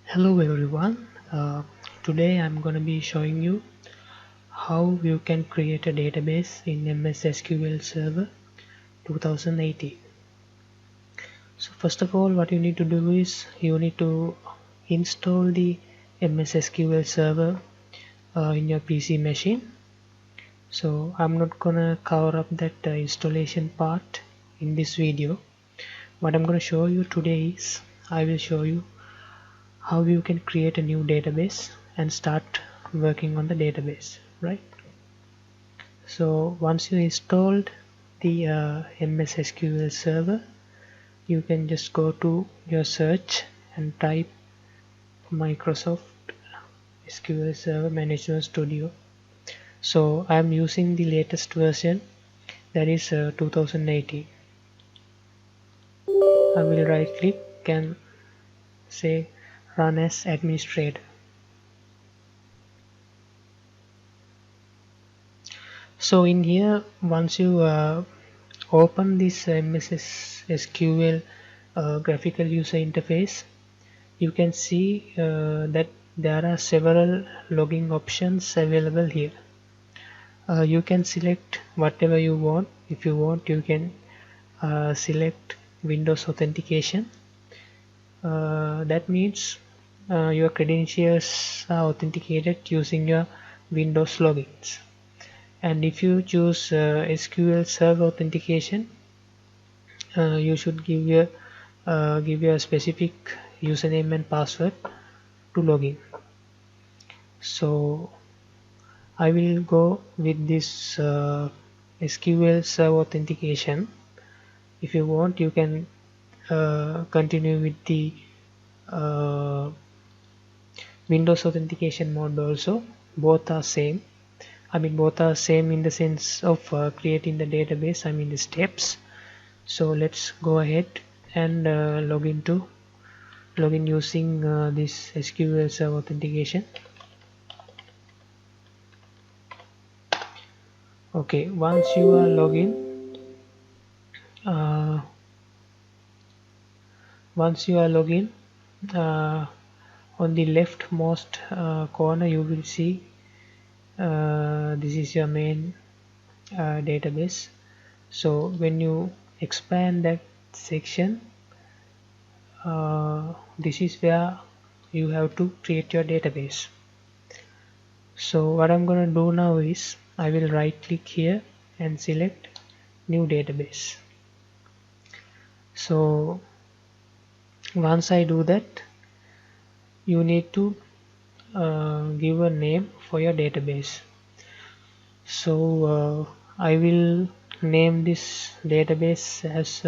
Hello everyone. Today I'm going to be showing you how you can create a database in MSSQL Server 2018. So first of all, what you need to do is you need to install the MSSQL Server in your PC machine. So I'm not gonna cover up that installation part in this video. What I'm going to show you today is I will show you how you can create a new database and start working on the database, right? So once you installed the MS SQL Server, you can just go to your search and type Microsoft SQL Server Management Studio. So I'm using the latest version, that is 2018. I will right click and say run as administrator. So in here, once you open this MSS SQL graphical user interface, you can see that there are several logging options available here. You can select whatever you want. If you want, you can select Windows authentication. That means your credentials are authenticated using your Windows logins. And if you choose SQL Server authentication, you should give you a specific username and password to log in. So I will go with this SQL Server authentication. If you want, you can continue with the uh, Windows authentication mode also. Both are same. I mean, both are same in the sense of creating the database. I mean the steps. So let's go ahead and log in using this SQL Server authentication. Okay, once you are uh, login, uh, on the leftmost corner you will see this is your main database. So when you expand that section, this is where you have to create your database. So what I'm going to do now is I will right click here and select new database. So once I do that, you need to give a name for your database. So I will name this database as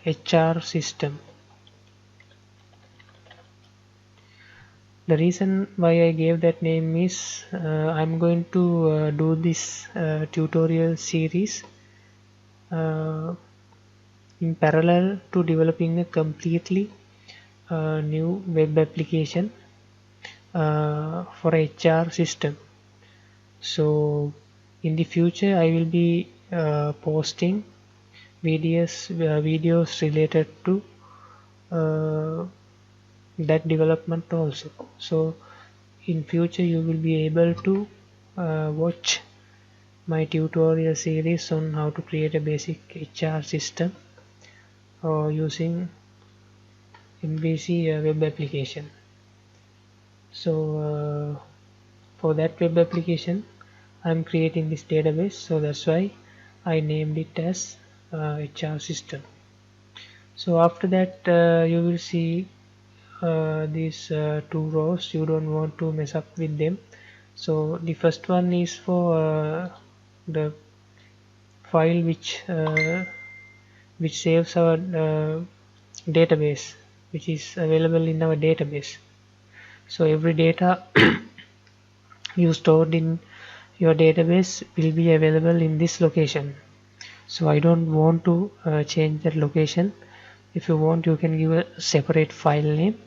HR system. The reason why I gave that name is I'm going to do this tutorial series uh, in parallel to developing a completely new web application for HR system. So in the future I will be posting videos related to uh, that development also. So in future you will be able to watch my tutorial series on how to create a basic HR system using MVC web application. So for that web application I'm creating this database, so that's why I named it as HR system. So after that you will see these two rows. You don't want to mess up with them. So the first one is for the file which saves our database, which is available in our database. So every data you stored in your database will be available in this location. So I don't want to change that location. If you want, you can give a separate file name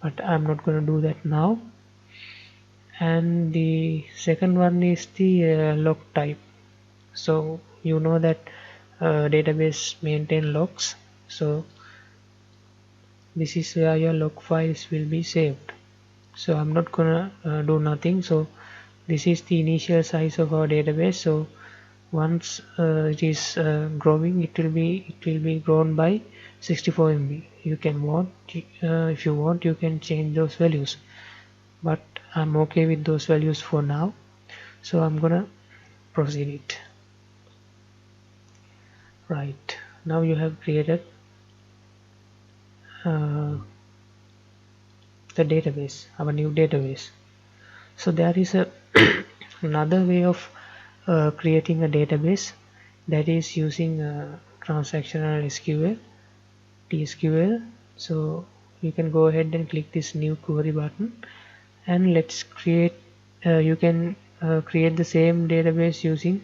but I'm not going to do that now. And the second one is the log type. So you know that database maintain logs. So this is where your log files will be saved. So I'm not gonna do nothing. So this is the initial size of our database. So once it is growing, it will be grown by 64 MB. You can want if you want, you can change those values, but I'm okay with those values for now. So I'm gonna proceed it. Right, now you have created uh, the database, our new database. So there is a another way of creating a database, that is using transactional SQL, TSQL. So you can go ahead and click this new query button, and let's create you can create the same database using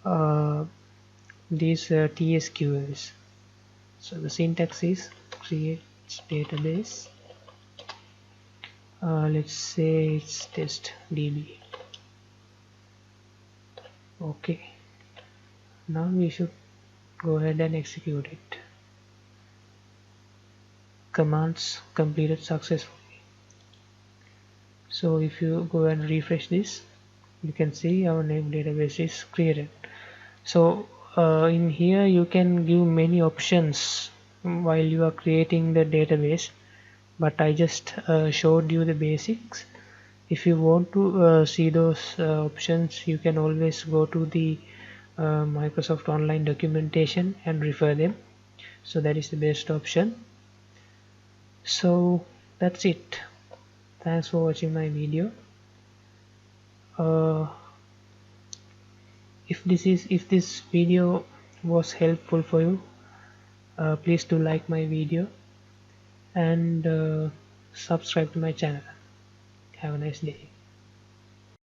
uh, these TSQLs. So the syntax is create database, let's say it's test db. Okay, now we should go ahead and execute it. Commands completed successfully. So if you go and refresh this, you can see our name database is created. So in here you can give many options while you are creating the database, but I just showed you the basics. If you want to see those options, you can always go to the Microsoft Online documentation and refer them. So that is the best option. So that's it. Thanks for watching my video. uh, if this video was helpful for you, please do like my video and subscribe to my channel. Have a nice day.